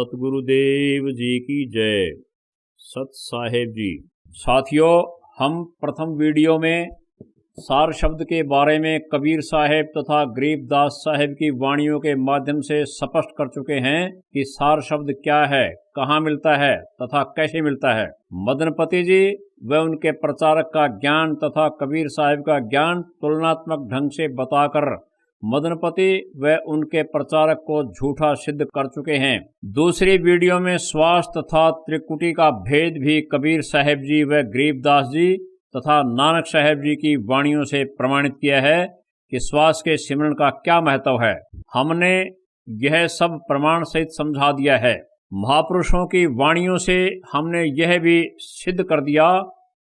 सतगुरुदेव जी की जय। सत साहेब जी। साथियों, हम प्रथम वीडियो में सार शब्द के बारे में कबीर साहेब तथा गरीबदास साहेब की वाणियों के माध्यम से स्पष्ट कर चुके हैं कि सार शब्द क्या है, कहाँ मिलता है तथा कैसे मिलता है। मदनपति जी व उनके प्रचारक का ज्ञान तथा कबीर साहेब का ज्ञान तुलनात्मक ढंग से बताकर मदनपति व उनके प्रचारक को झूठा सिद्ध कर चुके हैं। दूसरी वीडियो में श्वास तथा त्रिकुटी का भेद भी कबीर साहेब जी व गरीबदास जी तथा नानक साहेब जी की वाणियों से प्रमाणित किया है कि श्वास के सिमरन का क्या महत्व है। हमने यह सब प्रमाण सहित समझा दिया है। महापुरुषों की वाणियों से हमने यह भी सिद्ध कर दिया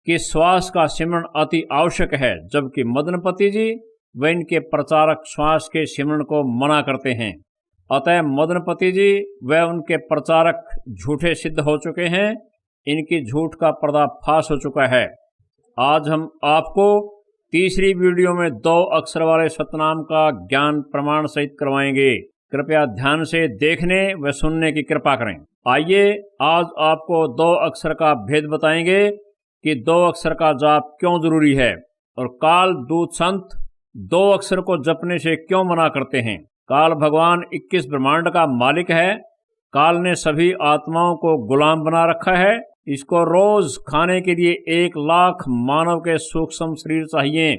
कि श्वास का सिमरन अति आवश्यक है, जबकि मदनपति जी व इनके प्रचारक श्वास के सिमरन को मना करते हैं। अतः मदनपति जी व उनके प्रचारक झूठे सिद्ध हो चुके हैं। इनकी झूठ का पर्दाफाश हो चुका है। आज हम आपको तीसरी वीडियो में 2 अक्षर वाले सतनाम का ज्ञान प्रमाण सहित करवाएंगे। कृपया ध्यान से देखने व सुनने की कृपा करें। आइए आज आपको 2 अक्षर का भेद बताएंगे कि 2 अक्षर का जाप क्यों जरूरी है और काल दूत संत 2 अक्षर को जपने से क्यों मना करते हैं। काल भगवान 21 ब्रह्मांड का मालिक है। काल ने सभी आत्माओं को गुलाम बना रखा है। इसको रोज खाने के लिए 1 लाख मानव के सूक्ष्म शरीर चाहिए।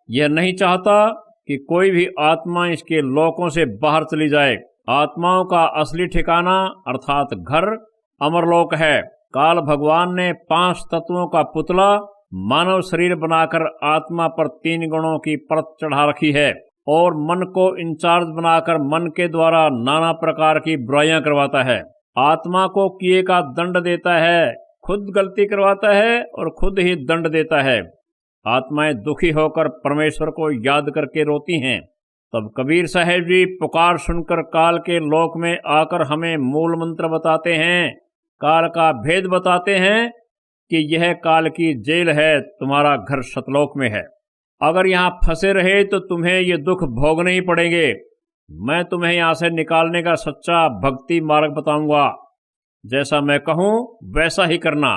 यह नहीं चाहता कि कोई भी आत्मा इसके लोकों से बाहर चली जाए। आत्माओं का असली ठिकाना अर्थात घर अमरलोक है। काल भगवान ने 5 तत्वों का पुतला मानव शरीर बनाकर आत्मा पर 3 गुणों की परत चढ़ा रखी है और मन को इंचार्ज बनाकर मन के द्वारा नाना प्रकार की बुराइयां करवाता है। आत्मा को किए का दंड देता है, खुद गलती करवाता है और खुद ही दंड देता है। आत्माएं दुखी होकर परमेश्वर को याद करके रोती हैं। तब कबीर साहेब जी पुकार सुनकर काल के लोक में आकर हमें मूल मंत्र बताते हैं, काल का भेद बताते हैं कि यह काल की जेल है, तुम्हारा घर सतलोक में है। अगर यहाँ फंसे रहे तो तुम्हें ये दुख भोगने ही पड़ेंगे। मैं तुम्हें यहाँ से निकालने का सच्चा भक्ति मार्ग बताऊंगा। जैसा मैं कहूँ वैसा ही करना,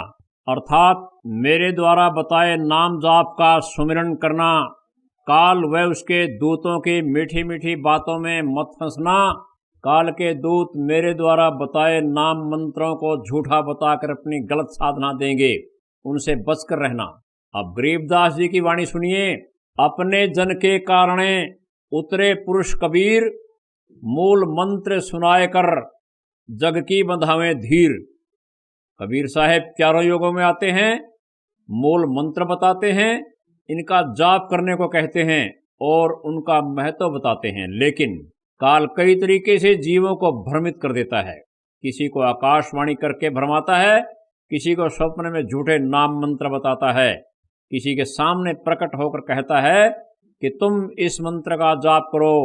अर्थात मेरे द्वारा बताए नाम जाप का सुमिरन करना। काल व उसके दूतों की मीठी मीठी बातों में मत फंसना। काल के दूत मेरे द्वारा बताए नाम मंत्रों को झूठा बताकर अपनी गलत साधना देंगे, उनसे बचकर रहना। अब गरीबदास जी की वाणी सुनिए। अपने जन के कारणे उतरे पुरुष कबीर, मूल मंत्र सुनाए कर जग की बंधावें धीर। कबीर साहेब 11 योगों में आते हैं, मूल मंत्र बताते हैं, इनका जाप करने को कहते हैं और उनका महत्व बताते हैं। लेकिन काल कई तरीके से जीवों को भ्रमित कर देता है। किसी को आकाशवाणी करके भरमाता है, किसी को स्वप्न में झूठे नाम मंत्र बताता है, किसी के सामने प्रकट होकर कहता है कि तुम इस मंत्र का जाप करो।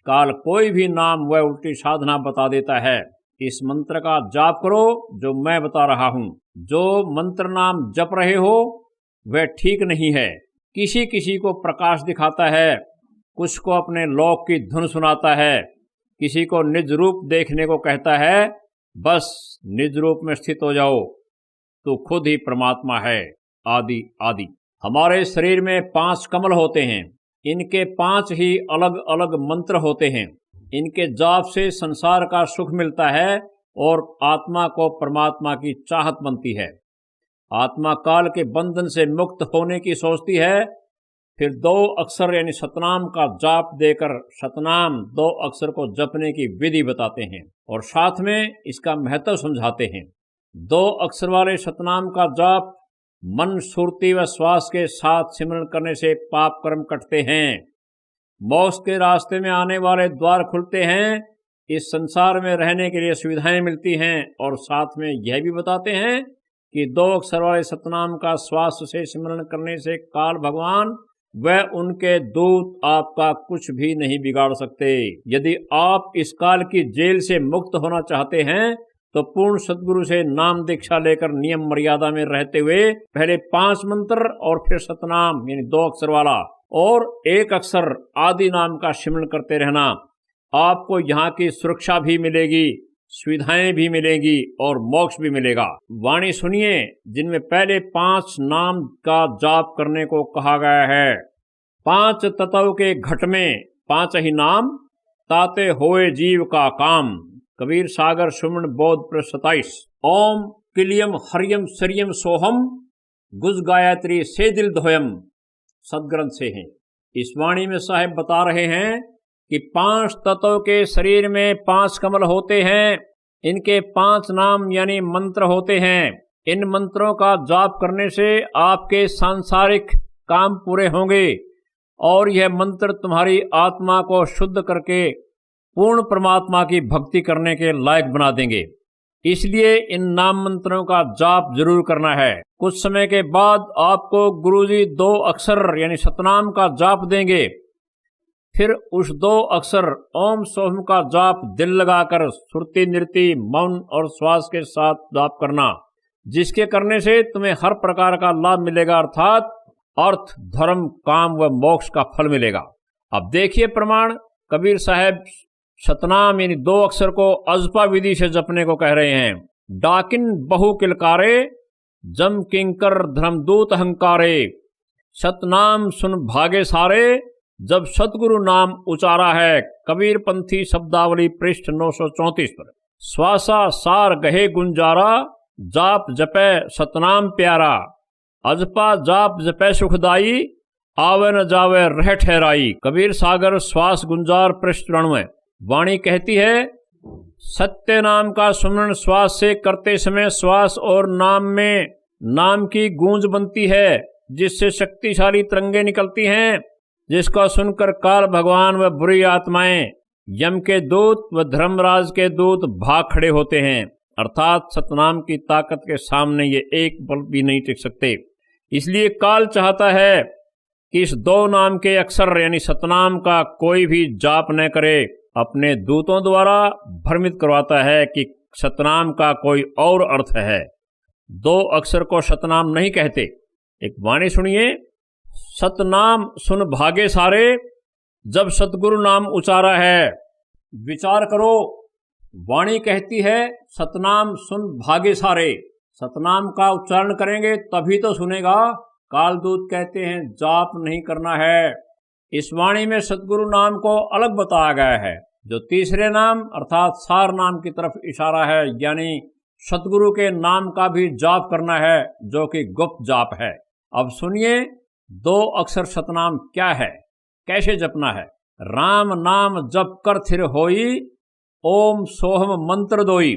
काल कोई भी नाम व उल्टी साधना बता देता है। इस मंत्र का जाप करो जो मैं बता रहा हूँ। जो मंत्र नाम जप रहे हो वह ठीक नहीं है। किसी किसी को प्रकाश दिखाता है, कुछ को अपने लोक की धुन सुनाता है, किसी को निज रूप देखने को कहता है। बस निज रूप में स्थित हो जाओ, तो खुद ही परमात्मा है, आदि आदि। हमारे शरीर में 5 कमल होते हैं। इनके 5 ही अलग अलग मंत्र होते हैं। इनके जाप से संसार का सुख मिलता है और आत्मा को परमात्मा की चाहत बनती है। आत्मा काल के बंधन से मुक्त होने की सोचती है। फिर 2 अक्षर यानी सतनाम का जाप देकर सतनाम 2 अक्षर को जपने की विधि बताते हैं और साथ में इसका महत्व समझाते हैं। 2 अक्षर वाले सतनाम का जाप मन, सुरती व श्वास के साथ सिमरन करने से पाप कर्म कटते हैं। मोक्ष के रास्ते में आने वाले द्वार खुलते हैं। इस संसार में रहने के लिए सुविधाएं मिलती हैं और साथ में यह भी बताते हैं कि 2 अक्षर वाले सतनाम का श्वास से सिमरन करने से काल भगवान व उनके दूत आपका कुछ भी नहीं बिगाड़ सकते। यदि आप इस काल की जेल से मुक्त होना चाहते हैं तो पूर्ण सद्गुरु से नाम दीक्षा लेकर नियम मर्यादा में रहते हुए पहले 5 मंत्र और फिर सतनाम यानी 2 अक्षर वाला और 1 अक्षर आदि नाम का सिमरन करते रहना। आपको यहाँ की सुरक्षा भी मिलेगी, सुविधाएं भी मिलेंगी और मोक्ष भी मिलेगा। वाणी सुनिए जिनमें पहले 5 नाम का जाप करने को कहा गया है। 5 तत्व के घट में 5 ही नाम, ताते होए जीव का काम। कबीर सागर सुमन बोध पृष्ठ 27। ओम किलियम हरियम सरियम सोहम, गुज गायत्री से दिल धोयम, सदग्रंथ से हैं। इस वाणी में साहेब बता रहे हैं कि 5 तत्व के शरीर में 5 कमल होते हैं, इनके 5 नाम यानी मंत्र होते हैं। इन मंत्रों का जाप करने से आपके सांसारिक काम पूरे होंगे और यह मंत्र तुम्हारी आत्मा को शुद्ध करके पूर्ण परमात्मा की भक्ति करने के लायक बना देंगे। इसलिए इन नाम मंत्रों का जाप जरूर करना है। कुछ समय के बाद आपको गुरुजी 2 अक्षर यानी सतनाम का जाप देंगे। फिर उस 2 अक्षर ओम सोहम का जाप दिल लगाकर सुरती नृति मौन और श्वास के साथ जाप करना, जिसके करने से तुम्हें हर प्रकार का लाभ मिलेगा, अर्थात अर्थ धर्म काम व मोक्ष का फल मिलेगा। अब देखिए प्रमाण। कबीर साहब सतनाम यानी 2 अक्षर को अजपा विधि से जपने को कह रहे हैं। डाकिन बहु किलकारे, जम किंकर धर्मदूत अहंकारे, सतनाम सुन भागे सारे, जब सतगुरु नाम उचारा है। कबीर पंथी शब्दावली पृष्ठ 934 पर। श्वासा सार गहे गुंजारा, जाप जपे सतनाम प्यारा, अजपा जाप जपे सुखदाई, आवे न जावे रह ठहराई। कबीर सागर श्वास गुंजार पृष्ठ 99। वाणी कहती है, सत्य नाम का सुमरण श्वास से करते समय श्वास और नाम में नाम की गूंज बनती है, जिससे शक्तिशाली तरंगे निकलती हैं, जिसका सुनकर काल भगवान व बुरी आत्माएं, यम के दूत व धर्मराज के दूत भाग खड़े होते हैं। अर्थात सतनाम की ताकत के सामने ये एक पल भी नहीं टिक सकते। इसलिए काल चाहता है कि इस 2 नाम के अक्षर यानी सतनाम का कोई भी जाप न करे। अपने दूतों द्वारा भ्रमित करवाता है कि सतनाम का कोई और अर्थ है। 2 अक्षर को सतनाम नहीं कहते। एक वाणी सुनिए। सतनाम सुन भागे सारे, जब सतगुरु नाम उचारा है। विचार करो, वाणी कहती है सतनाम सुन भागे सारे। सतनाम का उच्चारण करेंगे तभी तो सुनेगा। कालदूत कहते हैं जाप नहीं करना है। इस वाणी में सतगुरु नाम को अलग बताया गया है, जो तीसरे नाम अर्थात सार नाम की तरफ इशारा है, यानी सतगुरु के नाम का भी जाप करना है, जो कि गुप्त जाप है। अब सुनिए 2 अक्षर सतनाम क्या है, कैसे जपना है। राम नाम जप कर थिर होई, ओम सोहम मंत्र दोई।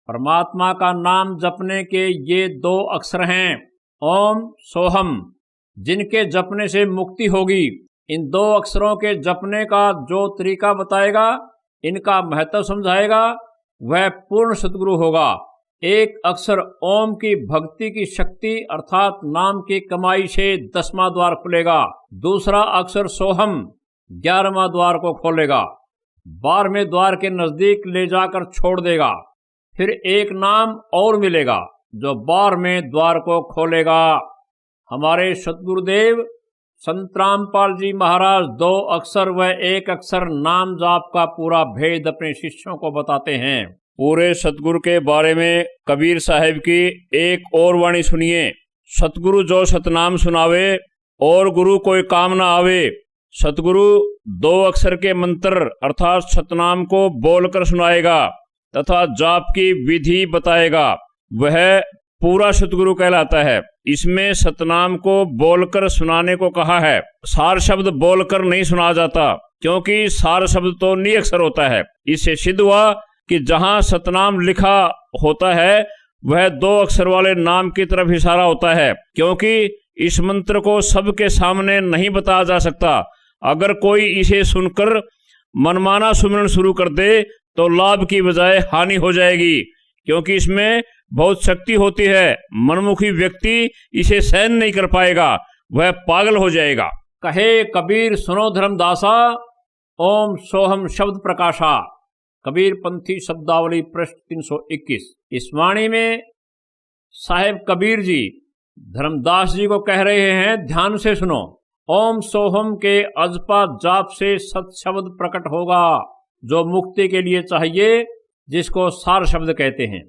परमात्मा का नाम जपने के ये 2 अक्षर हैं, ओम सोहम, जिनके जपने से मुक्ति होगी। इन 2 अक्षरों के जपने का जो तरीका बताएगा, इनका महत्व समझाएगा, वह पूर्ण सतगुरु होगा। एक अक्षर ओम की भक्ति की शक्ति अर्थात नाम की कमाई से 10वां द्वार खुलेगा। दूसरा अक्षर सोहम 11वां द्वार को खोलेगा, 12वें द्वार के नजदीक ले जाकर छोड़ देगा। फिर एक नाम और मिलेगा जो 12वें द्वार को खोलेगा। हमारे सतगुरुदेव संत रामपाल जी महाराज 2 अक्षर व 1 अक्षर नाम जाप का पूरा भेद अपने शिष्यों को बताते हैं। पूरे सतगुरु के बारे में कबीर साहब की एक और वाणी सुनिए। सतगुरु जो सतनाम सुनावे और गुरु कोई काम ना आवे। सतगुरु 2 अक्षर के मंत्र अर्थात सतनाम को बोलकर सुनाएगा तथा जाप की विधि बताएगा, वह पूरा सतगुरु कहलाता है। इसमें सतनाम को बोलकर सुनाने को कहा है। सार शब्द बोलकर नहीं सुना जाता, क्योंकि सार शब्द तो निअक्षर होता है। इससे सिद्ध हुआ कि जहां सतनाम लिखा होता है वह 2 अक्षर वाले नाम की तरफ इशारा होता है, क्योंकि इस मंत्र को सबके सामने नहीं बताया जा सकता। अगर कोई इसे सुनकर मनमाना सुमिरन शुरू कर दे तो लाभ की बजाय हानि हो जाएगी, क्योंकि इसमें बहुत शक्ति होती है। मनमुखी व्यक्ति इसे सहन नहीं कर पाएगा, वह पागल हो जाएगा। कहे कबीर सुनो धर्मदासा, ओम सोहम शब्द प्रकाशा। कबीर पंथी शब्दावली पृष्ठ 321। इस वाणी में साहेब कबीर जी धर्मदास जी को कह रहे हैं, ध्यान से सुनो। ओम सोहम के अजपा जाप से सत शब्द प्रकट होगा, जो मुक्ति के लिए चाहिए। जिसको सार शब्द कहते हैं।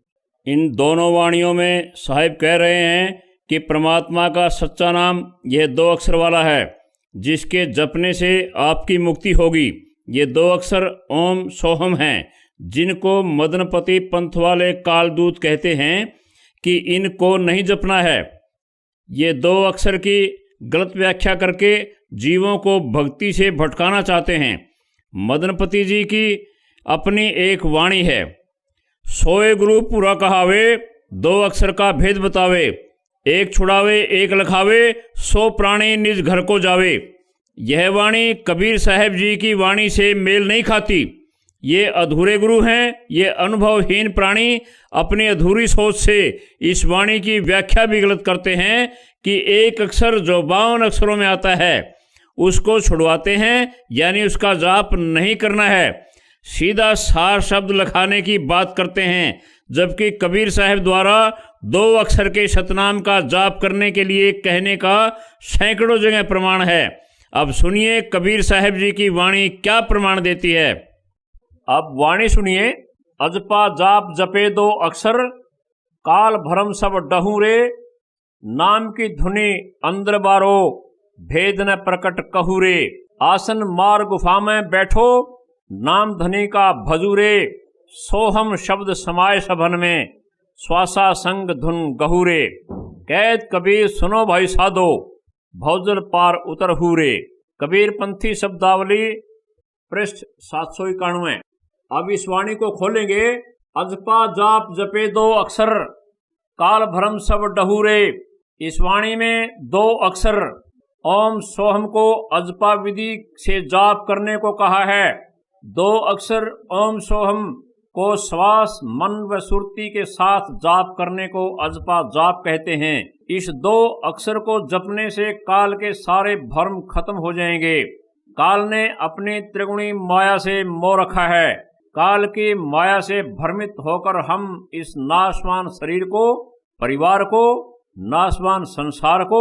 इन दोनों वाणियों में साहिब कह रहे हैं कि परमात्मा का सच्चा नाम यह 2 अक्षर वाला है, जिसके जपने से आपकी मुक्ति होगी। ये 2 अक्षर ओम सोहम हैं, जिनको मदनपति पंथ वाले कालदूत कहते हैं कि इनको नहीं जपना है। ये 2 अक्षर की गलत व्याख्या करके जीवों को भक्ति से भटकाना चाहते हैं। मदनपति जी की अपनी एक वाणी है, सोए गुरु पूरा कहावे, 2 अक्षर का भेद बतावे, एक छुड़ावे एक लखावे, 100 प्राणी निज घर को जावे। यह वाणी कबीर साहब जी की वाणी से मेल नहीं खाती। ये अधूरे गुरु हैं। ये अनुभवहीन प्राणी अपनी अधूरी सोच से इस वाणी की व्याख्या भी गलत करते हैं कि एक अक्षर जो 52 अक्षरों में आता है उसको छुड़वाते हैं, यानी उसका जाप नहीं करना है, सीधा सार शब्द लखाने की बात करते हैं। जबकि कबीर साहब द्वारा 2 अक्षर के सतनाम का जाप करने के लिए कहने का सैकड़ों जगह प्रमाण है। अब सुनिए कबीर साहब जी की वाणी क्या प्रमाण देती है। अब वाणी सुनिए। अजपा जाप जपे 2 अक्षर, काल भरम सब डहू रे, नाम की धुनी अंदर बारो, भेद न प्रकट कहू रे। आसन मार गुफा में बैठो, नाम धनी का भजू रे, सोहम शब्द समाय सभन में, श्वासा संग धुन गहू रे। कैद कबीर सुनो भाई साधो, भौजल पार उतर हुरे। कबीर पंथी शब्दावली पृष्ठ 791। अब इस वाणी को खोलेंगे। अजपा जाप जपे 2 अक्षर, काल भरम सब डहूरे। इस वाणी में 2 अक्षर ओम सोहम को अजपा विधि से जाप करने को कहा है। 2 अक्षर ओम सोहम को श्वास मन व सुरती के साथ जाप करने को अजपा जाप कहते हैं। इस 2 अक्षर को जपने से काल के सारे भ्रम खत्म हो जाएंगे। काल ने अपनी त्रिगुणी माया से मोह रखा है। काल की माया से भ्रमित होकर हम इस नाशवान शरीर को, परिवार को, नाशवान संसार को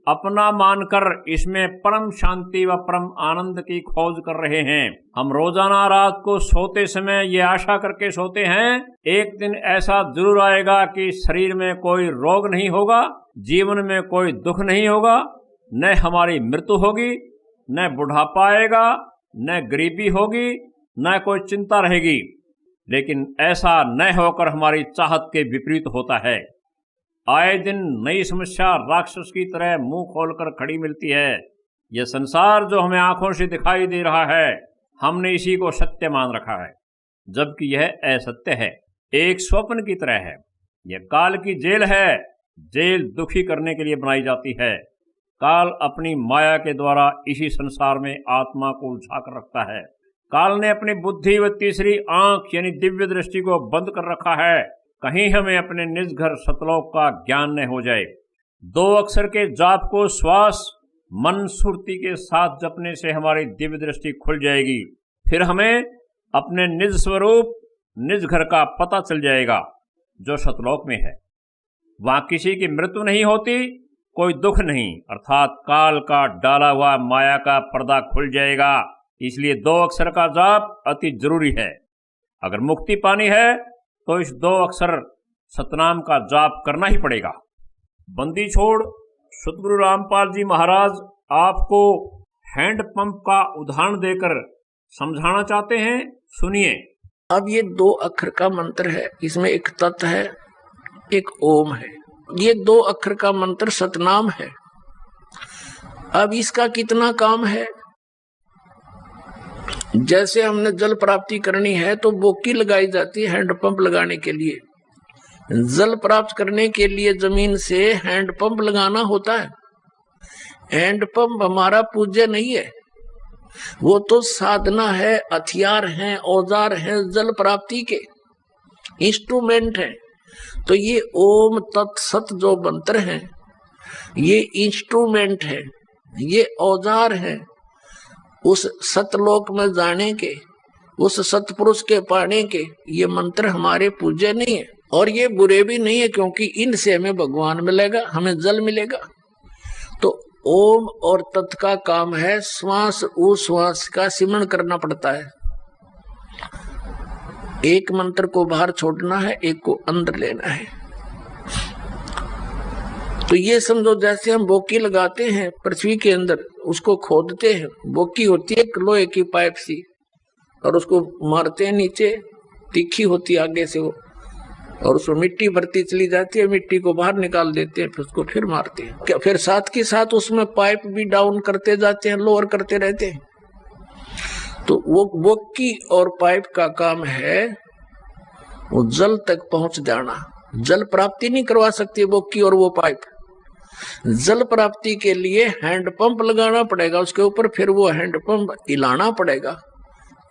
अपना मानकर इसमें परम शांति व परम आनंद की खोज कर रहे हैं। हम रोजाना रात को सोते समय ये आशा करके सोते हैं, एक दिन ऐसा जरूर आएगा कि शरीर में कोई रोग नहीं होगा, जीवन में कोई दुख नहीं होगा, न हमारी मृत्यु होगी, न बुढ़ापा आएगा, न गरीबी होगी, न कोई चिंता रहेगी। लेकिन ऐसा न होकर हमारी चाहत के विपरीत होता है। आए दिन नई समस्या राक्षस की तरह मुंह खोलकर खड़ी मिलती है। यह संसार जो हमें आंखों से दिखाई दे रहा है, हमने इसी को सत्य मान रखा है, जबकि यह असत्य है, एक स्वप्न की तरह है। यह काल की जेल है। जेल दुखी करने के लिए बनाई जाती है। काल अपनी माया के द्वारा इसी संसार में आत्मा को उलझा कर रखता है। काल ने अपनी बुद्धि व तीसरी आंख यानी दिव्य दृष्टि को बंद कर रखा है, कहीं हमें अपने निज घर सतलोक का ज्ञान न हो जाए। 2 अक्षर के जाप को श्वास मन सुरती के साथ जपने से हमारी दिव्य दृष्टि खुल जाएगी। फिर हमें अपने निज स्वरूप, निज घर का पता चल जाएगा जो सतलोक में है। वहां किसी की मृत्यु नहीं होती, कोई दुख नहीं, अर्थात काल का डाला हुआ माया का पर्दा खुल जाएगा। इसलिए 2 अक्षर का जाप अति जरूरी है। अगर मुक्ति पानी है तो इस 2 अक्षर सतनाम का जाप करना ही पड़ेगा। बंदी छोड़ सतगुरु रामपाल जी महाराज आपको हैंड पंप का उदाहरण देकर समझाना चाहते हैं। सुनिए। अब ये 2 अक्षर का मंत्र है, इसमें एक तत् है, एक ओम है। ये 2 अक्षर का मंत्र सतनाम है। अब इसका कितना काम है? जैसे हमने जल प्राप्ति करनी है तो बोकी लगाई जाती है हैंडपंप लगाने के लिए। जल प्राप्त करने के लिए जमीन से हैंडपंप लगाना होता है। हैंडपंप हमारा पूज्य नहीं है, वो तो साधना है, हथियार हैं, औजार हैं, जल प्राप्ति के इंस्ट्रूमेंट हैं। तो ये ओम तत्सत जो मंत्र हैं, ये इंस्ट्रूमेंट है, ये औजार है उस सतलोक में जाने के, उस सतपुरुष के पाने के। ये मंत्र हमारे पूज्य नहीं है और ये बुरे भी नहीं है, क्योंकि इनसे हमें भगवान मिलेगा, हमें जल मिलेगा। तो ओम और तत् का काम है श्वास उश्वास का सिमरण करना पड़ता है। एक मंत्र को बाहर छोड़ना है, एक को अंदर लेना है। तो ये समझो जैसे हम बोकी लगाते हैं पृथ्वी के अंदर, उसको खोदते हैं, बोकी होती है एक लोहे की पाइप सी, और उसको मारते हैं नीचे, तीखी होती है आगे से वो, और उसमें मिट्टी भरती चली जाती है, मिट्टी को बाहर निकाल देते हैं, फिर उसको फिर मारते हैं। क्या फिर साथ के साथ उसमें पाइप भी डाउन करते जाते हैं, लोअर करते रहते हैं। तो वो बोकी और पाइप का काम है वो जल तक पहुंच जाना। जल प्राप्ति नहीं करवा सकती बोकी और वो पाइप। जल प्राप्ति के लिए हैंडपंप लगाना पड़ेगा उसके ऊपर, फिर वो हैंडपंप हिलाना पड़ेगा,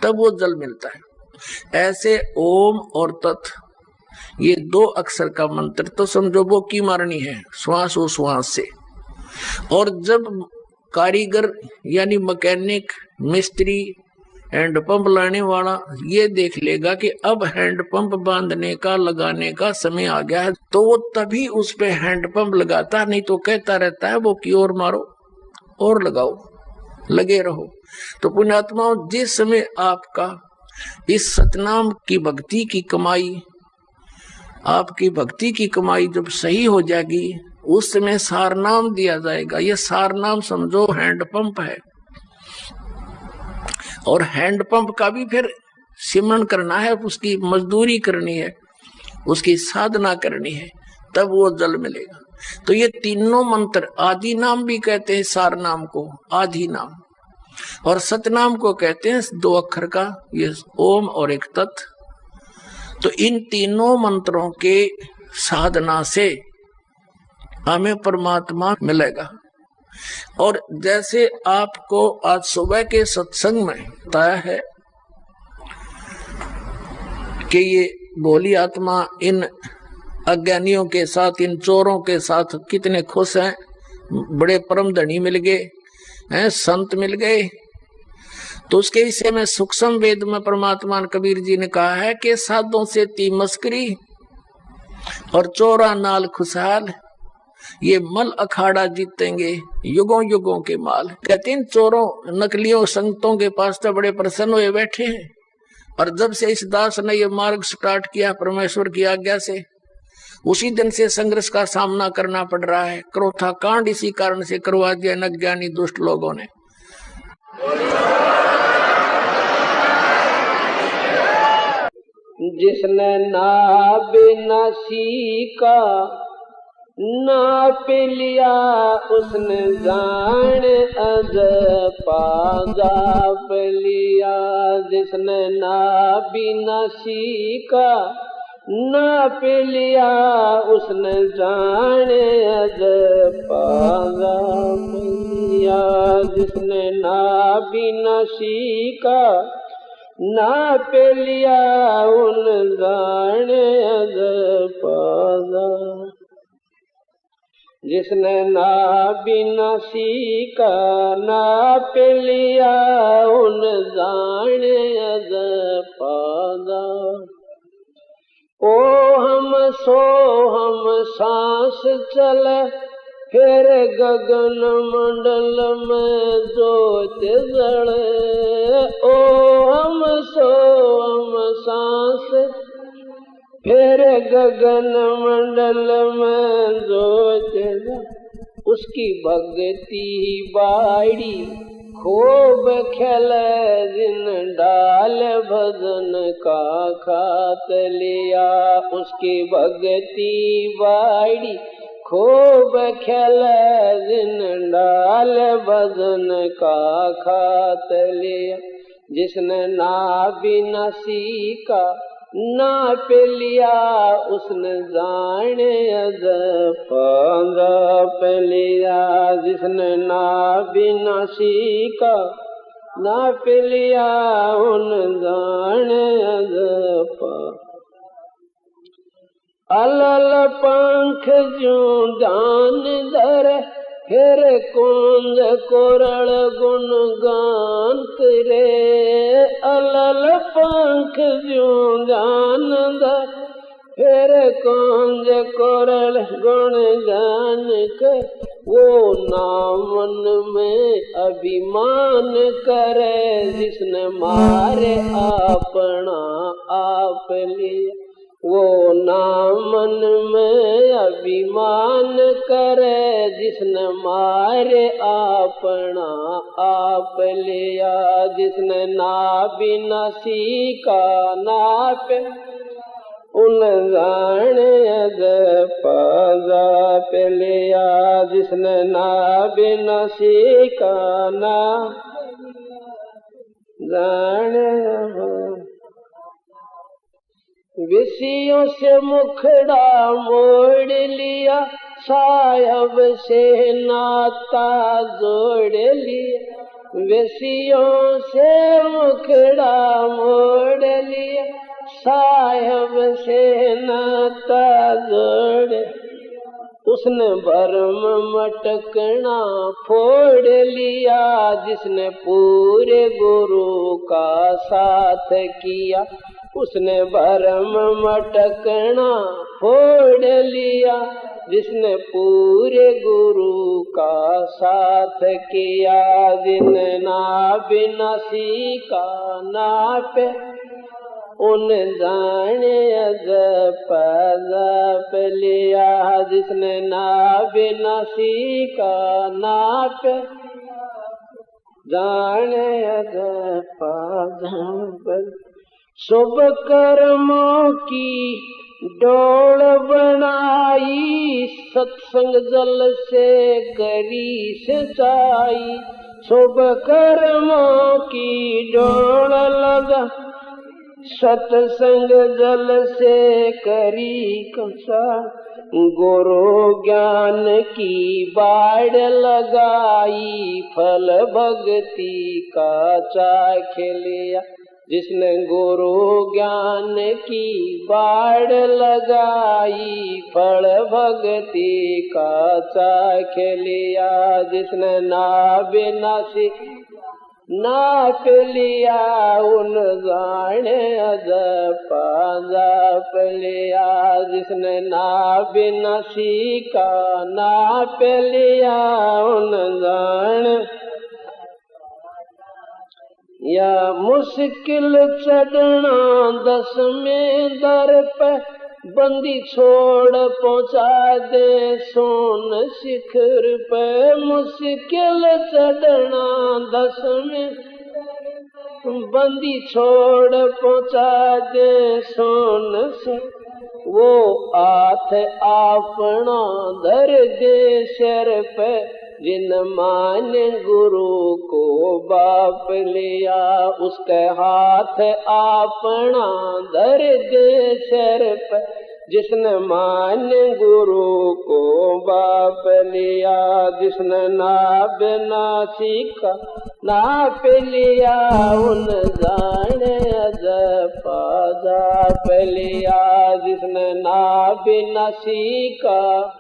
तब वो जल मिलता है। ऐसे ओम और तत्, ये 2 अक्षर का मंत्र तो समझो बोकी मारनी है श्वास ओ श्वास से। और जब कारीगर यानी मैकेनिक, मिस्त्री, हैंडपंप लाने वाला ये देख लेगा कि अब हैंडपंप बांधने का, लगाने का समय आ गया है, तो वो तभी उस पे हैंडपंप लगाता, नहीं तो कहता रहता है वो की ओर मारो और लगाओ, लगे रहो। तो पुण्यात्माओं, जिस समय आपका इस सतनाम की भक्ति की कमाई, आपकी भक्ति की कमाई जब सही हो जाएगी, उस समय सारनाम दिया जाएगा। ये सारनाम समझो हैंडपंप है, और हैंडपंप का भी फिर सिमरन करना है, उसकी मजदूरी करनी है, उसकी साधना करनी है, तब वो जल मिलेगा। तो ये तीनों मंत्र, आदि नाम भी कहते हैं सारनाम को, आदि नाम, और सतनाम को कहते हैं 2 अक्षर का, ये ओम और एक तत्। तो इन तीनों मंत्रों के साधना से हमें परमात्मा मिलेगा। और जैसे आपको आज सुबह के सत्संग में बताया है कि ये भोली आत्मा इन अज्ञानियों के साथ, इन चोरों के साथ कितने खुश हैं, बड़े परम धनी मिल गए हैं, संत मिल गए। तो उसके विषय में सूक्ष्म वेद में परमात्मा कबीर जी ने कहा है कि साधों से ती मस्करी और चोरा नाल खुशहाल, ये मल अखाड़ा जीतेंगे युगों युगों के माल। कहते हैं चोरों, नकलियों, संतों के पास तो बड़े प्रसन्न हुए बैठे हैं, और जब से इस दास ने ये मार्ग स्टार्ट किया परमेश्वर की आज्ञा से, उसी दिन से संघर्ष का सामना करना पड़ रहा है। क्रोथा कांड इसी कारण से करवा दिया अज्ञानी दुष्ट लोगों ने। जिसने ना बिना सीखा नाप लिया, उसने जान अज पाजाप लिया। जिसने ना बिना सीखा नाप लिया, उसने जान अज पाजाप लिया। जिसने ना बिना सीखा नाप लिया, उन जान अज पाजाप। जिसने ना बिना सीखा नाप लिया, उन जान अज पाजाप। ओ हम सो हम सांस चले, फिर गगन मंडल में ज्योत जले। ओ हम सो हम सांस, फिर गगन मंडल में ज्योत जले। उसकी भक्ति बाड़ी खूब खेले, जिन डाल भजन का खात लिया। उसकी भक्ति बाड़ी खूब खेले, जिन डाल भजन का खात लिया। जिसने ना बिना सीखा नाप लिया, उसने जान अज पाजाप लिया। जिसने ना बिना सीखा नाप लिया, उन जान अज पाजाप। अलल पंख ज्यों जान धर, फिर कुंज कोरल गुण गान करे। अलल पंख ज्यों जान धर, फिर कौन कोरल गुण गान के वो नामन में अभिमान करे जिसने मारे अपना आप लिया। वो नामन में अभिमान करे जिसने मारे अपना आप लिया। जिसने ना बिना सीखा नाप उन जाने पाजा पे लिया। जिसने ना बिना सीखा ना जाने विषयों से मुखड़ा मोड़ लिया साहब से नाता जोड़ लिया। विषयों से मुखड़ा मोड़ लिया साहब से नाता जोड़। उसने भरम मटकना फोड़ लिया जिसने पूरे गुरु का साथ किया। उसने भरम मटकना फोड़ लिया जिसने पूरे गुरु का साथ किया। जिन ना बिना सीखा नापे उन जाने जप लिया। जिसने ना बिना सीखा नापे जाने जप शुभ कर्मों की डोर बनाई सत्संग जल से करी सिंचाई। शुभ कर्मों की डोर लगा सत्संग जल से करी कसा। गुरु ज्ञान की बाढ़ लगाई फल भक्ति का चाख लिया। जिसने गुरु ज्ञान की बाढ़ लगाई फल भक्ति का चाख लिया। जिसने ना बिना सी नाप लिया उन जाने जप लिया। जिसने ना बिना सीखा नाप लिया उन जाने। या मुश्किल चढ़ना 10वें दर पे बंदी छोड़ पहुंचा दे सोन शिखर पे। मुश्किल चढ़ना 10वें बंदी छोड़ पहुंचा दे सोन शिखर। वो हाथ अपना धर दे सिर पे जिन मान गुरु को बाप लिया। उसके हाथ अपना धर दे सिर पे जिसने मान गुरु को बाप लिया। जिसने ना बिना सीखा नाप लिया उन जाने जप लिया। जिसने ना बिना सीखा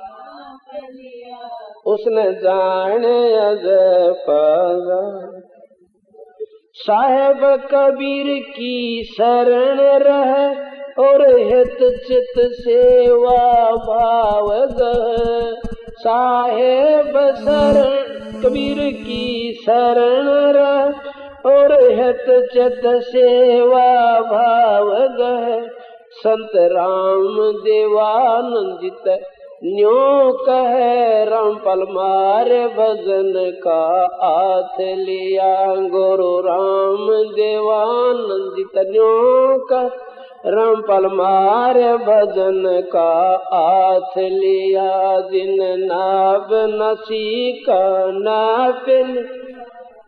उसने जाने जप। साहेब कबीर की शरण रहे और हित चित सेवा भाव गए। साहेब शरण कबीर की शरण रहे और हित चित सेवा भाव गए। संत राम देवानंदित न्यों कहे रामपाल मारे भजन का हाथ लिया। गुरु राम देवानंदित न्यों कहे रामपाल मारे भजन का हाथ लिया। जिन नाभ नसी का नापिल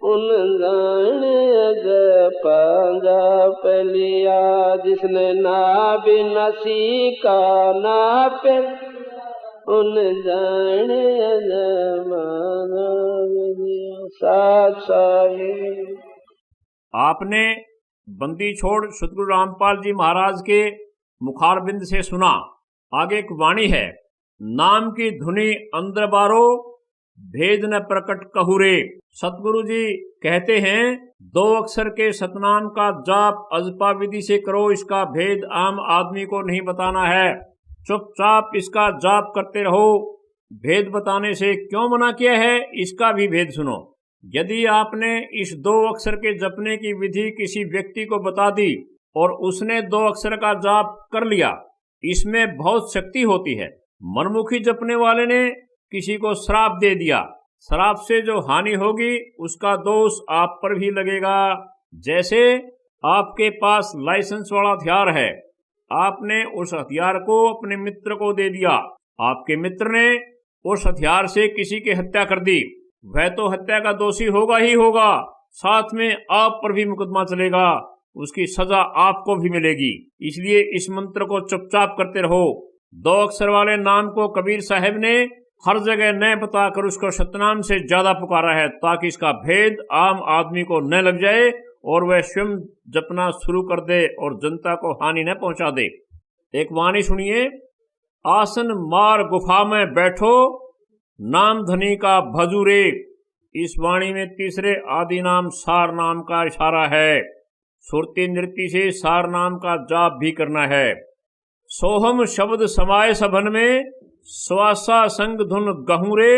उन जाने जप लिया। जिसने नाभ नसी का नापिल उन जाने साथ साहिब। आपने बंदी छोड़ सतगुरु रामपाल जी महाराज के मुखारबिंद से सुना। आगे एक वाणी है। नाम की धुनी अंदर बारो भेद न प्रकट कहूरे। सतगुरु जी कहते हैं 2 अक्षर के सतनाम का जाप अजपा विधि से करो, इसका भेद आम आदमी को नहीं बताना है। चुपचाप इसका जाप करते रहो। भेद बताने से क्यों मना किया है, इसका भी भेद सुनो। यदि आपने इस 2 अक्षर के जपने की विधि किसी व्यक्ति को बता दी और उसने 2 अक्षर का जाप कर लिया, इसमें बहुत शक्ति होती है। मनमुखी जपने वाले ने किसी को श्राप दे दिया, श्राप से जो हानि होगी उसका दोष आप पर भी लगेगा। जैसे आपके पास लाइसेंस वाला हथियार है, आपने उस हथियार को अपने मित्र को दे दिया, आपके मित्र ने उस हथियार से किसी की हत्या कर दी, वह तो हत्या का दोषी होगा ही होगा, साथ में आप पर भी मुकदमा चलेगा, उसकी सजा आपको भी मिलेगी। इसलिए इस मंत्र को चुपचाप करते रहो। 2 अक्षर वाले नाम को कबीर साहब ने हर जगह न बताकर उसको सतनाम से ज्यादा पुकारा है, ताकि इसका भेद आम आदमी को न लग जाए और वह स्वयं जपना शुरू कर दे और जनता को हानि न पहुंचा दे। एक वाणी सुनिए। आसन मार गुफा में बैठो, नाम धनी का भजूरे। इस वाणी में तीसरे आदि नाम सार नाम का इशारा है। सुरती नृत्य से सार नाम का जाप भी करना है। सोहम शब्द समाये सभन में, स्वासा संग धुन गहूरे।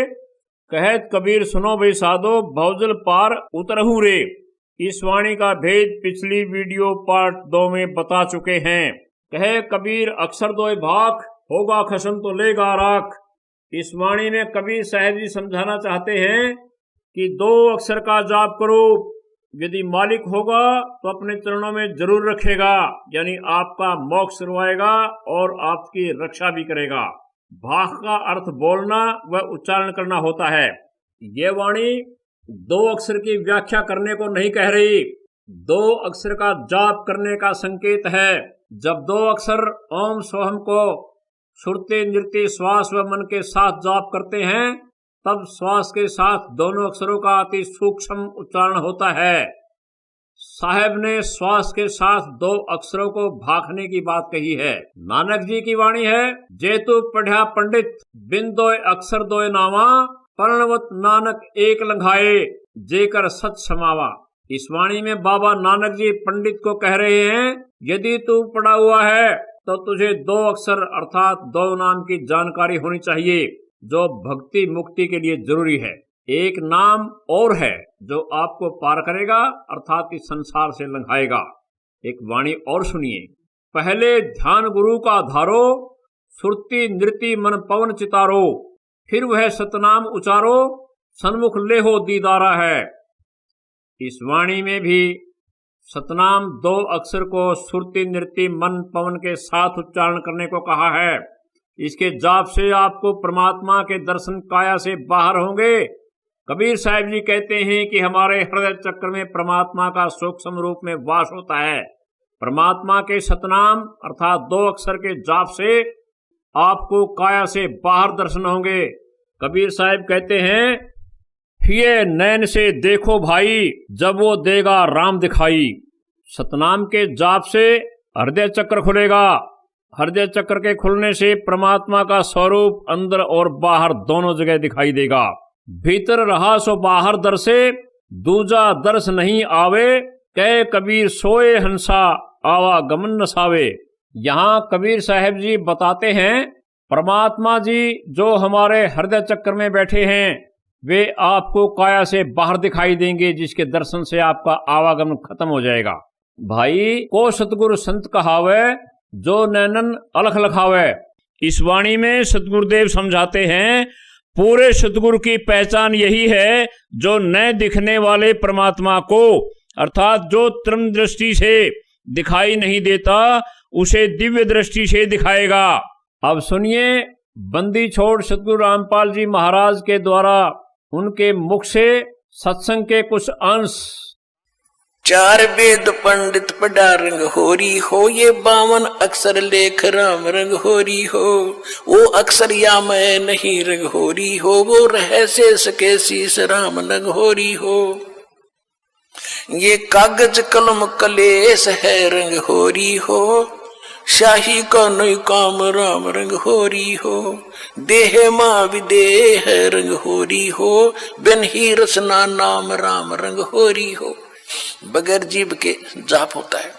कहत कबीर सुनो बे साधो, भौजल पार उतरहू रे। इस वाणी का भेद पिछली वीडियो पार्ट 2 में बता चुके हैं। कहे कबीर अक्षर दोय भाख, होगा खसम तो लेगा राख। इस वाणी में कबीर साहब जी समझाना चाहते हैं कि 2 अक्षर का जाप करो, यदि मालिक होगा तो अपने चरणों में जरूर रखेगा, यानी आपका मोक्ष करवाएगा और आपकी रक्षा भी करेगा। भाख का अर्थ बोलना व उच्चारण करना होता है। ये वाणी 2 अक्षर की व्याख्या करने को नहीं कह रही, 2 अक्षर का जाप करने का संकेत है। जब 2 अक्षर ओम सोहम को सुरते नृत्य श्वास व मन के साथ जाप करते हैं, तब श्वास के साथ दोनों अक्षरों का अति सूक्ष्म उच्चारण होता है। साहब ने श्वास के साथ 2 अक्षरों को भाखने की बात कही है। नानक जी की वाणी है, जेतु पढ़ा पंडित बिन 2 अक्षर 2 नावा, पर्णवत नानक एक लंघाए, जेकर सच समावा। इस वाणी में बाबा नानक जी पंडित को कह रहे हैं, यदि तू पढ़ा हुआ है तो तुझे 2 अक्षर अर्थात 2 नाम की जानकारी होनी चाहिए, जो भक्ति मुक्ति के लिए जरूरी है। एक नाम और है जो आपको पार करेगा, अर्थात इस संसार से लंघाएगा। एक वाणी और सुनिए। पहले ध्यान गुरु का धारो, सुरती नृत्य मन पवन चितारो, फिर वह सतनाम उचारो, सन्मुख लेहो दीदारा है। इस वाणी में भी सतनाम 2 अक्षर को सुरती नृत्य मन पवन के साथ उच्चारण करने को कहा है। इसके जाप से आपको परमात्मा के दर्शन काया से बाहर होंगे। कबीर साहब जी कहते हैं कि हमारे हृदय चक्र में परमात्मा का सूक्ष्म रूप में वास होता है। परमात्मा के सतनाम अर्थात 2 अक्षर के जाप से आपको काया से बाहर दर्शन होंगे। कबीर साहब कहते हैं, ये नैन से देखो भाई, जब वो देगा राम दिखाई। सतनाम के जाप से हृदय चक्र खुलेगा। हृदय चक्र के खुलने से परमात्मा का स्वरूप अंदर और बाहर दोनों जगह दिखाई देगा। भीतर रहा सो बाहर दर्शे, दूजा दर्श नहीं आवे, कह कबीर सोए हंसा आवागमन नसावे। यहाँ कबीर साहब जी बताते हैं, परमात्मा जी जो हमारे हृदय चक्र में बैठे हैं, वे आपको काया से बाहर दिखाई देंगे, जिसके दर्शन से आपका आवागमन खत्म हो जाएगा। भाई को सतगुरु संत कहावे, जो नैनन अलख लखावे। इस वाणी में सतगुरुदेव समझाते हैं, पूरे सतगुरु की पहचान यही है, जो न दिखने वाले परमात्मा को अर्थात जो त्रम दृष्टि से दिखाई नहीं देता, उसे दिव्य दृष्टि से दिखाएगा। अब सुनिए, बंदी छोड़ सतगुरु रामपाल जी महाराज के द्वारा उनके मुख से सत्संग के कुछ अंश। 4 वेद पंडित पढ़ा रंग होरी हो, ये 52 अक्षर लेख राम रंग होरी हो। वो अक्षर या मैं नहीं रंग होरी हो, वो रह से सके शीस राम रंग होरी हो। ये कागज कलम कलेस है रंग होरी हो, शाही का नई काम राम रंग होरी हो, देह माँ विदेह रंग होरी हो, बिन ही रसना नाम राम रंग होरी हो। बगैर जीव के जाप होता है।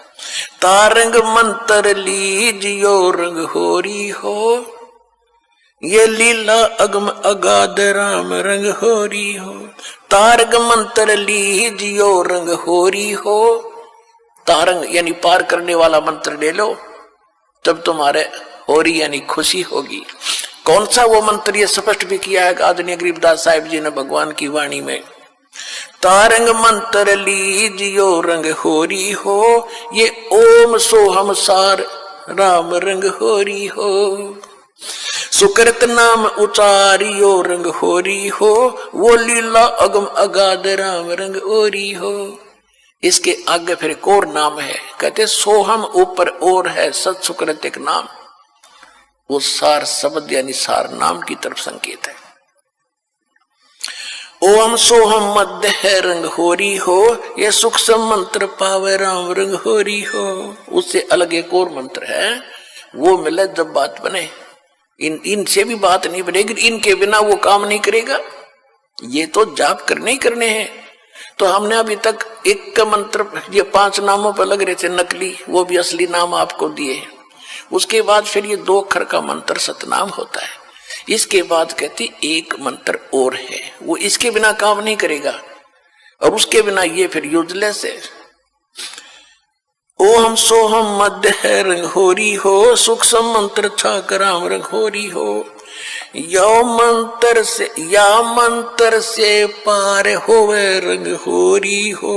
तारंग मंत्र लीजियो रंग होरी हो, ये लीला अगम अगाध राम रंग होरी हो। तारंग मंत्र लीजियो रंग होरी हो, तारंग यानी पार करने वाला मंत्र ले लो, तब तुम्हारे होरी यानी खुशी होगी। कौन सा वो मंत्र, ये स्पष्ट भी किया है आदरणीय गरीबदास साहिब जी ने भगवान की वाणी में। तारंग मंत्र लीजियो रंग होरी हो, ये ओम सोहम सार राम रंग होरी हो। सुकृत नाम उचारियो रंग होरी हो, वो लीला अगम अगाध राम रंग होरी हो। इसके आगे फिर एक और नाम है, कहते सोहम ऊपर और है, सत सुकृत एक नाम, वो सार शब्द यानी सार नाम की तरफ संकेत है। ओम सोहम मध्य है रंग होरी हो, ये सूक्ष्म मंत्र पावे राम रंग होरी हो। उससे अलग एक और मंत्र है, वो मिले जब बात बने। इनसे भी बात नहीं बनेगी, इनके बिना वो काम नहीं करेगा। ये तो जाप करने ही करने हैं। तो हमने अभी तक एक का मंत्र, ये 5 नामों पर लग रहे थे नकली, वो भी असली नाम आपको दिए। उसके बाद फिर ये 2 अक्षर का मंत्र सतनाम होता है। इसके बाद कहती एक मंत्र और है, वो इसके बिना काम नहीं करेगा, और उसके बिना ये फिर यूजलेस है। ओम सोहम मध्य है रंग होरी हो, सूक्ष्म मंत्र छाक राम रंग होरी हो। या मंत्र से पार होवे रंग होरी हो,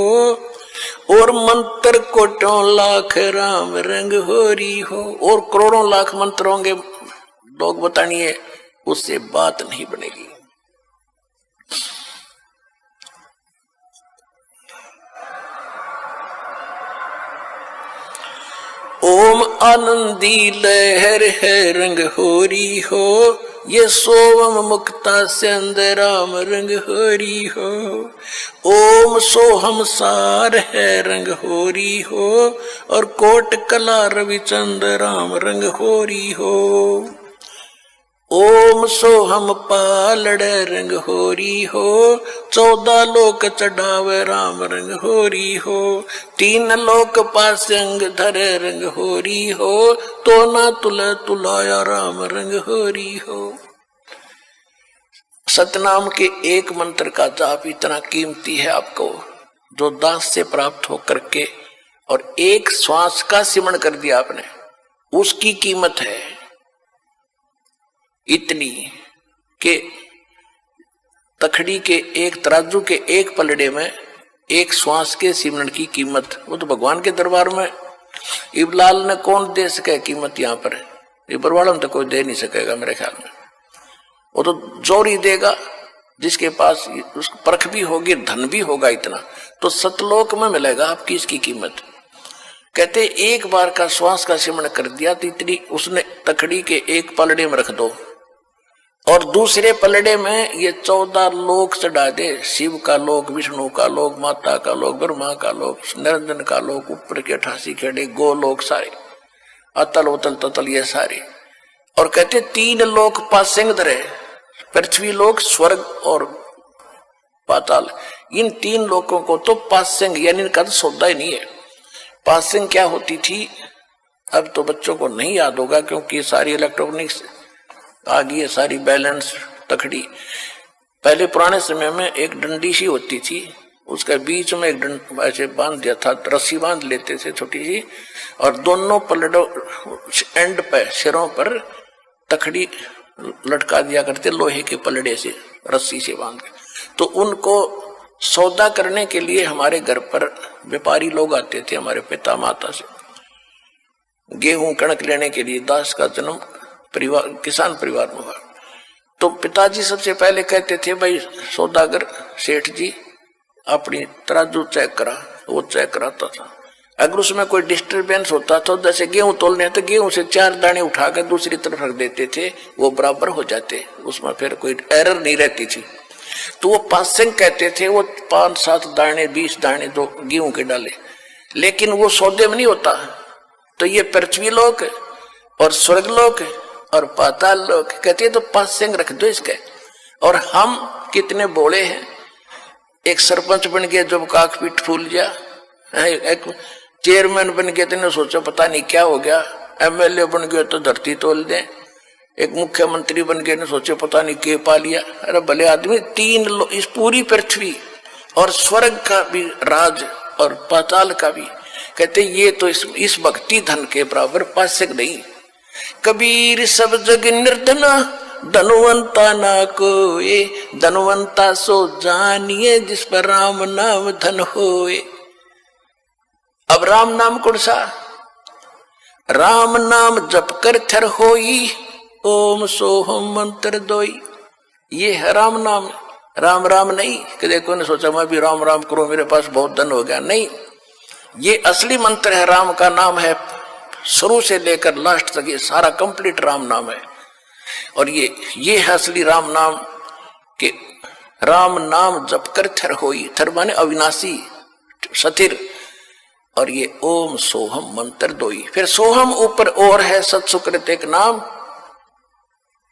और मंत्र कोटों लाख राम रंग होरी हो। और करोड़ों लाख मंत्र होंगे, लोग बतानिए, उससे बात नहीं बनेगी। ओम आनंदी लहर है रंग होरी हो, ये सोवम मुक्ता चंद राम रंग होरी हो। ओम सोहम सार है रंग होरी हो, और कोट कला रविचंद राम रंग होरी हो। ओम सोहम पालड़ रंग होरी हो, 14 लोक चढ़ावे राम रंग होरी हो। 3 लोक पासंग धरे रंग होरी हो, तो ना तुला तुलाया राम रंग होरी हो। सतनाम के एक मंत्र का जाप इतना कीमती है आपको, जो दास से प्राप्त होकर के और एक श्वास का सिमरण कर दिया आपने, उसकी कीमत है इतनी के तखड़ी के एक तराजू के एक पलड़े में एक श्वास के सिमरण की कीमत, वो तो भगवान के दरबार में इबलाल ने कौन दे सके कीमत। यहाँ पर इबरवाड़ा में तो कोई दे नहीं सकेगा मेरे ख्याल में, वो तो जोरी देगा जिसके पास उसकी परख भी होगी, धन भी होगा इतना, तो सतलोक में मिलेगा आपकी इसकी कीमत। कहते एक बार का श्वास का सिमरण कर दिया तो इतनी उसने तखड़ी के एक पलड़े में रख दो, और दूसरे पलड़े में ये 14 लोक चढ़ा दे, शिव का लोक, विष्णु का लोक, माता का लोक, ब्रह्मा का लोक, निरंजन का लोक, ऊपर के 88 खेड़े गोलोक सारे, अतल उतल ततल ये सारे। और कहते 3 लोक पासिंग धरे, पृथ्वी लोक, स्वर्ग और पाताल। इन 3 लोकों को तो पासिंग यानी इनका तो सौदा ही नहीं है। पासिंग क्या होती थी अब तो बच्चों को नहीं याद होगा, क्योंकि सारी इलेक्ट्रॉनिक्स आ गई है, सारी बैलेंस तखड़ी। पहले पुराने समय में एक डंडी सी होती थी, उसके बीच में एक डंड ऐसे बांध दिया था, रस्सी बांध लेते थे छोटी सी, और दोनों पलड़ों एंड पे सिरों पर तखड़ी लटका दिया करते लोहे के पलड़े से, रस्सी से बांध के। तो उनको सौदा करने के लिए हमारे घर पर व्यापारी लोग आते थे, हमारे पिता माता से गेहूं कणक लेने के लिए। दास का जन्म परिवार किसान परिवार में हुआ, तो पिताजी सबसे पहले कहते थे, भाई सौदागर सेठ जी अपनी तराजू चेक करा। वो चेक कराता था, अगर उसमें कोई डिस्टरबेंस होता तो जैसे गेहूं तोलने तो गेहूं से 4 दाने उठाकर दूसरी तरफ रख देते थे, वो बराबर हो जाते, उसमें फिर कोई एरर नहीं रहती थी। तो वो पासिंग कहते थे, वो 5-7 दाने 20 दाने दो गेहूं के डाले, लेकिन वो सौदे में नहीं होता। तो ये पृथ्वी लोक और स्वर्ग लोक और पाताल लोक। कहती है तो 5 सिंह रख दो इसके। और हम कितने बोले हैं। एक सरपंच बन गया जब काक पीठ फूल गया, एक चेयरमैन बन गया तो सोचा पता नहीं क्या हो गया, एमएलए बन गया तो धरती तोल दे, एक मुख्यमंत्री बन गए ने सोचे पता नहीं के पा लिया। अरे भले आदमी 3 इस पूरी पृथ्वी और स्वर्ग का भी राज और पाताल का भी, कहते ये तो इस भक्ति धन के बराबर पासक नहीं। कबीर सब जग निर्धना धनवंता ना कोए, धनवंता सो जानिए जिस पर राम नाम धन होए। अब राम नाम कौन सा? राम नाम जप कर थर होई, ओम सोहम मंत्र दोई। ये है राम नाम, राम राम नहीं कि देखो ने सोचा मैं भी राम राम करूं मेरे पास बहुत धन हो गया, नहीं। ये असली मंत्र है, राम का नाम है, शुरू से लेकर लास्ट तक ये सारा कंप्लीट राम नाम है। और ये है असली राम नाम कि राम नाम जप कर थर होई, थर माने अविनाशी सथिर, और ये ओम सोहम मंत्र दोई। फिर सोहम ऊपर और है सत्सुकृत एक नाम,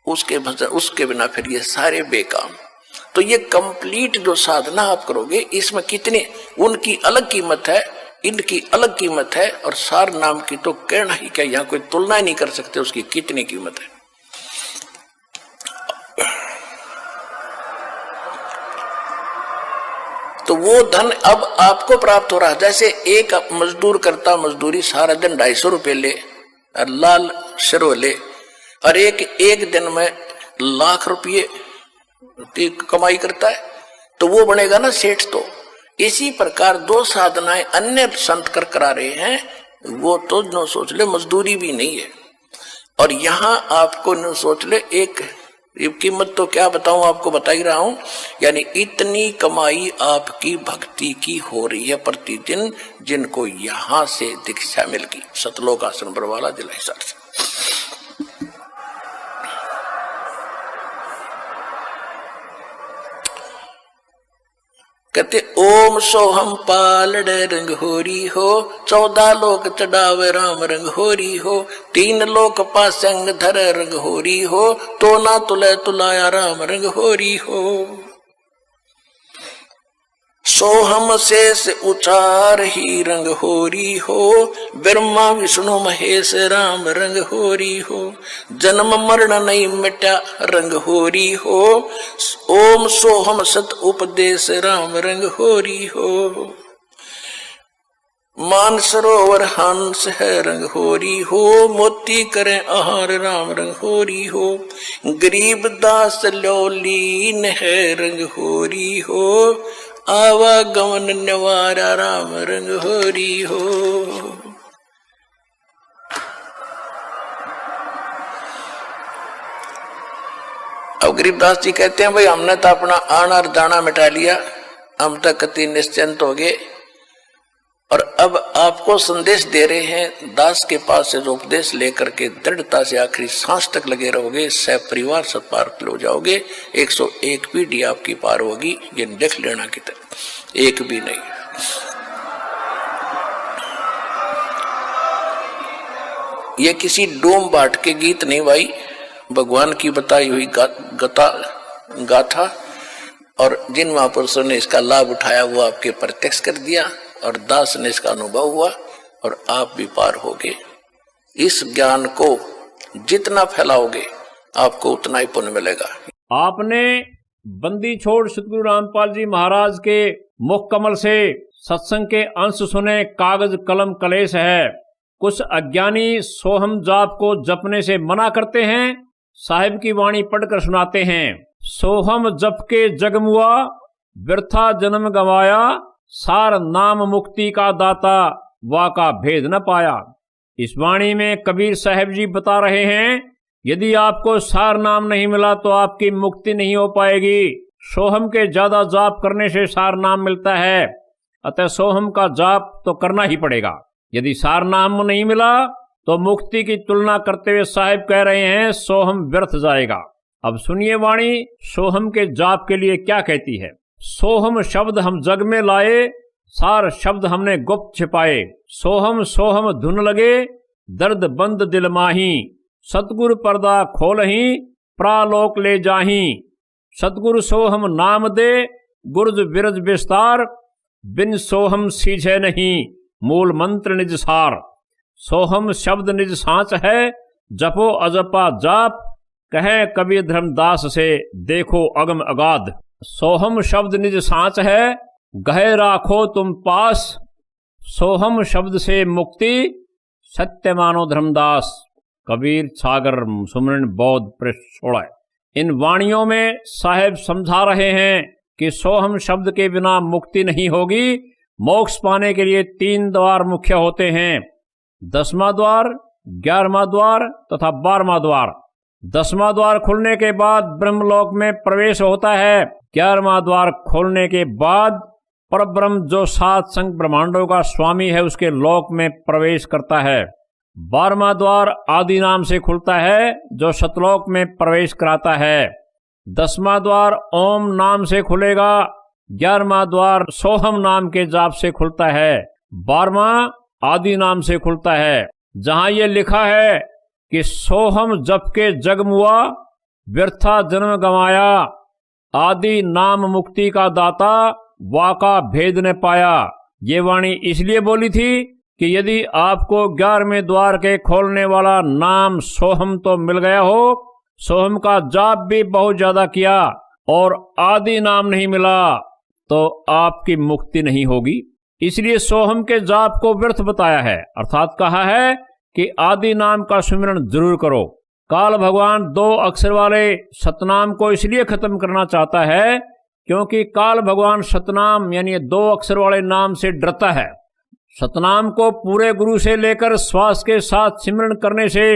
उसके भजन उसके बिना फिर ये सारे बेकाम। तो ये कंप्लीट जो साधना आप करोगे इसमें कितने उनकी अलग कीमत है, इनकी अलग कीमत है, और सार नाम की तो कहना ही क्या, यहाँ कोई तुलना ही नहीं कर सकते उसकी कितनी कीमत है। तो वो धन अब आपको प्राप्त हो रहा है। जैसे एक मजदूर करता मजदूरी सारा दिन 250 रुपये ले और लाल शरो ले, और एक दिन में लाख रुपये की कमाई करता है, तो वो बनेगा ना सेठ। तो इसी प्रकार 2 साधनाएं अन्य संत कर करा रहे हैं, वो तो न सोच ले मजदूरी भी नहीं है। और यहाँ आपको न सोच ले एक कीमत तो क्या बताऊं, आपको बता ही रहा हूं, यानी इतनी कमाई आपकी भक्ति की हो रही है प्रतिदिन, जिनको यहां से दीक्षा मिल गई सतलोक आश्रम बरवाला जिला हिसार से। कहते ओम सोहम पालड़ रंग होरी हो, 14 लोक चढ़ावे राम रंग होरी हो, 3 लोक पासंग धर रंग होरी हो, तो ना तुले तुलाया राम रंग होरी हो। सोहम शेष उचार ही रंग होरी हो, ब्रह्मा विष्णु महेश राम रंग होरी हो, जन्म मरण नहीं मिटा रंग होरी हो, ओम सोहम सत उपदेश राम रंग होरी हो। मान सरोवर हंस है रंग होरी हो, मोती करें आहार राम रंग होरी हो, गरीब दास लोलीन है रंग होरी हो, आवागमन निवारा राम रंग होरी हो। अब गरीबदास जी कहते हैं भाई हमने तो अपना आना और जाना मिटा लिया, हम तक कति निश्चिंत हो गए, और अब आपको संदेश दे रहे हैं दास के पास से जो उपदेश लेकर के दृढ़ता से आखिरी सांस तक लगे रहोगे, सह परिवार सब पार हो जाओगे। 101 पीढ़ी आपकी पार होगी, ये देख लेना की तरह एक भी नहीं। ये किसी डोम बाट के गीत नहीं भाई, भगवान की बताई हुई गाथा, और जिन महापुरुषों ने इसका लाभ उठाया वो आपके प्रत्यक्ष कर दिया, और दास ने इसका अनुभव हुआ, और आप भी पार होगे। इस ज्ञान को जितना फैलाओगे आपको उतना ही पुण्य मिलेगा। आपने बंदी छोड़ सतगुरु रामपाल जी महाराज के मुख कमल से सत्संग के अंश सुने, कागज कलम कलेश है। कुछ अज्ञानी सोहम जाप को जपने से मना करते हैं, साहिब की वाणी पढ़कर सुनाते हैं। सोहम जप के जगमुआ, व्यर्था जन्म गवाया, सार नाम मुक्ति का दाता, वाका भेद न पाया। इस वाणी में कबीर साहब जी बता रहे हैं, यदि आपको सार नाम नहीं मिला तो आपकी मुक्ति नहीं हो पाएगी। सोहम के ज्यादा जाप करने से सार नाम मिलता है, अतः सोहम का जाप तो करना ही पड़ेगा। यदि सार नाम नहीं मिला तो मुक्ति की तुलना करते हुए साहिब कह रहे हैं सोहम व्यर्थ जाएगा। अब सुनिए वाणी सोहम के जाप के लिए क्या कहती है। सोहम शब्द हम जग में लाए, सार शब्द हमने गुप्त छिपाए। सोहम सोहम धुन लगे, दर्द बंद दिल माही, सतगुरु पर्दा खोलही, प्रालोक ले जाही। सतगुरु सोहम नाम दे, गुरज बिरज विस्तार, बिन सोहम सीझे नहीं, मूल मंत्र निज सार। सोहम शब्द निज सांच है, जपो अजपा जाप, कहे कबीर धर्मदास से देखो अगम अगाध। सोहम शब्द निज सांच है, गहे राखो तुम पास, सोहम शब्द से मुक्ति, सत्य मानो धर्मदास। कबीर सागर सुमरन बौद्ध पृष्ठ 16। इन वाणियों में साहेब समझा रहे हैं कि सोहम शब्द के बिना मुक्ति नहीं होगी। मोक्ष पाने के लिए 3 द्वार मुख्य होते हैं, 10वां द्वार, 11वां द्वार तथा 12वां द्वार। 10वां द्वार खुलने के बाद ब्रह्मलोक में प्रवेश होता है। 11वां द्वार खोलने के बाद परब्रह्म जो 7 संग ब्रह्मांडों का स्वामी है उसके लोक में प्रवेश करता है। 12वां द्वार आदि नाम से खुलता है जो सतलोक में प्रवेश कराता है। 10वां द्वार ओम नाम से खुलेगा। 11वां द्वार सोहम नाम के जाप से खुलता है। 12वां आदि नाम से खुलता है। जहां ये लिखा है कि सोहम जप के जग मुआ, व्यर्था जन्म गंवाया, आदि नाम मुक्ति का दाता, वाका भेद ने पाया। ये वाणी इसलिए बोली थी कि यदि आपको 11वें द्वार के खोलने वाला नाम सोहम तो मिल गया हो, सोहम का जाप भी बहुत ज्यादा किया और आदि नाम नहीं मिला, तो आपकी मुक्ति नहीं होगी। इसलिए सोहम के जाप को व्यर्थ बताया है, अर्थात कहा है कि आदि नाम का सुमिरन जरूर करो। काल भगवान 2 अक्षर वाले सतनाम को इसलिए खत्म करना चाहता है क्योंकि काल भगवान सतनाम यानी 2 अक्षर वाले नाम से डरता है। सतनाम को पूरे गुरु से लेकर श्वास के साथ सिमरन करने से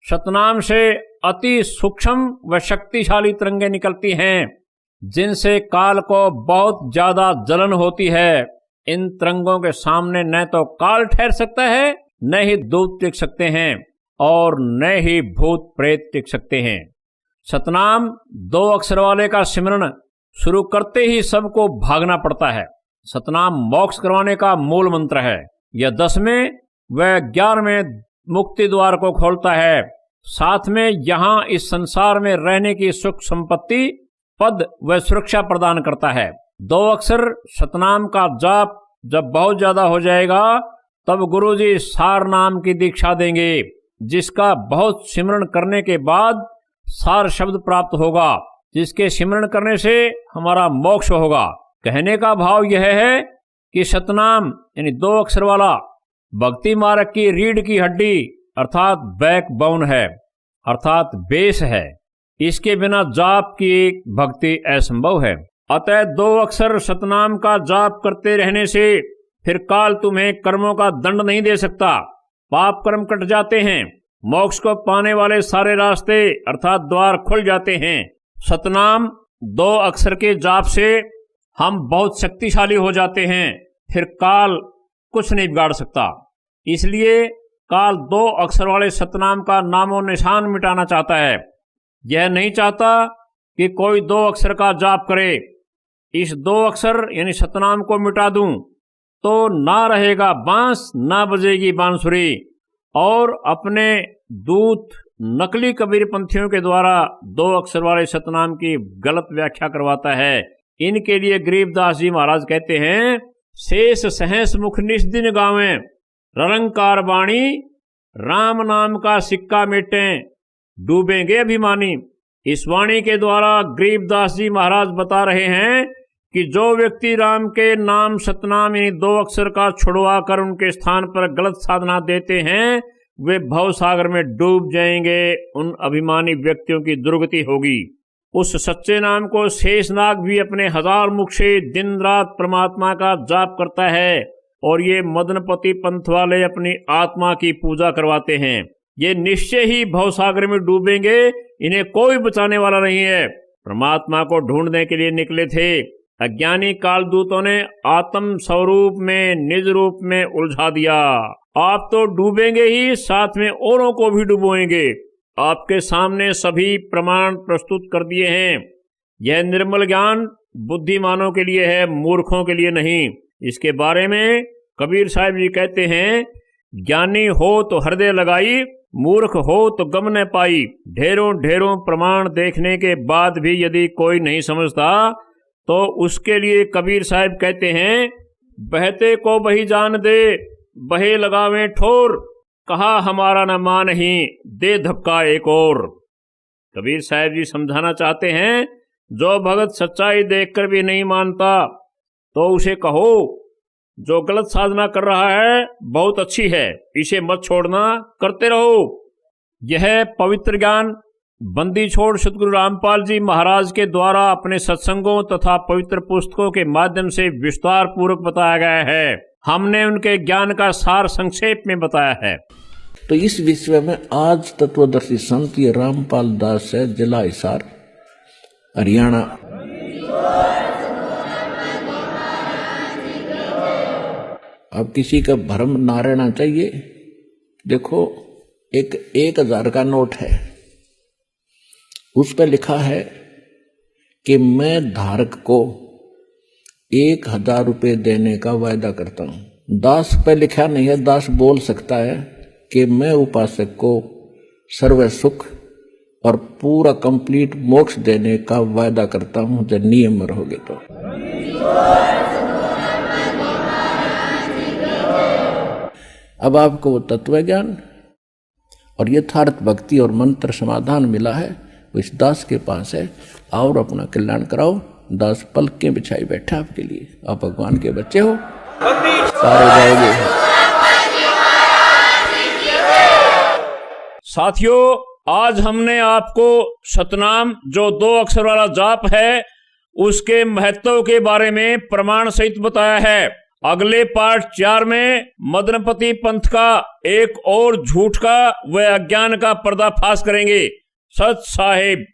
सतनाम से अति सूक्ष्म व शक्तिशाली तरंगें निकलती हैं, जिनसे काल को बहुत ज्यादा जलन होती है। इन तरंगों के सामने न तो काल ठहर सकता है, न ही दूत टिक सकते हैं और न ही भूत प्रेत टिक सकते हैं। सतनाम 2 अक्षर वाले का सिमरन शुरू करते ही सबको भागना पड़ता है। सतनाम मोक्ष करवाने का मूल मंत्र है। यह 10वें व 11वें मुक्ति द्वार को खोलता है। साथ में यहाँ इस संसार में रहने की सुख संपत्ति, पद व सुरक्षा प्रदान करता है। 2 अक्षर सतनाम का जाप जब बहुत ज्यादा हो जाएगा तब गुरुजी सार नाम की दीक्षा देंगे, जिसका बहुत सिमरन करने के बाद सार शब्द प्राप्त होगा, जिसके सिमरन करने से हमारा मोक्ष होगा। कहने का भाव यह है कि सतनाम यानी 2 अक्षर वाला भक्ति मार्ग की रीढ़ की हड्डी अर्थात बैकबोन है, अर्थात बेस है। इसके बिना जाप की भक्ति असंभव है। अतः 2 अक्षर सतनाम का जाप करते रहने से फिर काल तुम्हें कर्मों का दंड नहीं दे सकता। पाप कर्म कट जाते हैं, मोक्ष को पाने वाले सारे रास्ते अर्थात द्वार खुल जाते हैं। सतनाम 2 अक्षर के जाप से हम बहुत शक्तिशाली हो जाते हैं, फिर काल कुछ नहीं बिगाड़ सकता। इसलिए काल 2 अक्षर वाले सतनाम का नामो निशान मिटाना चाहता है। यह नहीं चाहता कि कोई 2 अक्षर का जाप करे। इस 2 अक्षर यानी सतनाम को मिटा दूं तो ना रहेगा बांस, ना बजेगी बांसुरी। और अपने दूत नकली कबीर पंथियों के द्वारा 2 अक्षर वाले सतनाम की गलत व्याख्या करवाता है। इनके लिए गरीबदास जी महाराज कहते हैं, शेष सहस मुख निस्दिन गावें, रलंकार बाणी, राम नाम का सिक्का मिटें, डूबेंगे अभिमानी। इस वाणी के द्वारा गरीबदास जी महाराज बता रहे हैं कि जो व्यक्ति राम के नाम सतनाम यानी 2 अक्षर का छुड़वा कर उनके स्थान पर गलत साधना देते हैं, वे भव सागर में डूब जाएंगे। उन अभिमानी व्यक्तियों की दुर्गति होगी। उस सच्चे नाम को शेषनाग भी अपने 1000 मुख से दिन रात परमात्मा का जाप करता है और ये मदनपति पंथ वाले अपनी आत्मा की पूजा करवाते हैं। ये निश्चय ही भवसागर में डूबेंगे, इन्हें कोई बचाने वाला नहीं है। परमात्मा को ढूंढने के लिए निकले थे। अज्ञानी कालदूतों ने आत्म स्वरूप में निज रूप में उलझा दिया। आप तो डूबेंगे ही, साथ में औरों को भी डुबोएंगे। आपके सामने सभी प्रमाण प्रस्तुत कर दिए हैं। यह निर्मल ज्ञान बुद्धिमानों के लिए है, मूर्खों के लिए नहीं। इसके बारे में कबीर साहब जी कहते हैं ज्ञानी हो तो हृदय लगाई, मूर्ख हो तो गम न पाई। ढेरों ढेरों प्रमाण देखने के बाद भी यदि कोई नहीं समझता तो उसके लिए कबीर साहब कहते हैं, बहते को बही जान दे, बहे लगावे ठोर, कहा हमारा न मान नहीं, दे धक्का एक और। कबीर साहब जी समझाना चाहते हैं, जो भगत सच्चाई देखकर भी नहीं मानता तो उसे कहो, जो गलत साधना कर रहा है बहुत अच्छी है, इसे मत छोड़ना, करते रहो। यह पवित्र ज्ञान बंदी छोड़ सतगुरु रामपाल जी महाराज के द्वारा अपने सत्संगों तथा पवित्र पुस्तकों के माध्यम से विस्तार पूर्वक बताया गया है। हमने उनके ज्ञान का सार संक्षेप में बताया है। तो इस विषय में आज तत्वदर्शी संत ये रामपाल दास है, जिला हिसार, हरियाणा। अब किसी का भ्रम ना रहना चाहिए। देखो, एक 1000 का नोट है, उस पर लिखा है कि मैं धारक को 1000 रुपये देने का वायदा करता हूं। दास पे लिखा नहीं है, दास बोल सकता है कि मैं उपासक को सर्व सुख और पूरा कंप्लीट मोक्ष देने का वायदा करता हूं जब नियम रहोगे तो। अब आपको वो तत्व ज्ञान और यथार्थ भक्ति और मंत्र समाधान मिला है, वो इस दास के पास है। और अपना कल्याण कराओ। दास पलकें बिछाई बैठा आपके लिए। आप भगवान के बच्चे हो, सारे जाओगे। साथियों, आज हमने आपको सतनाम जो 2 अक्षर वाला जाप है उसके महत्व के बारे में प्रमाण सहित बताया है। अगले पार्ट 4 में मदनपति पंथ का एक और झूठ का व अज्ञान का पर्दाफाश करेंगे। सत साहिब।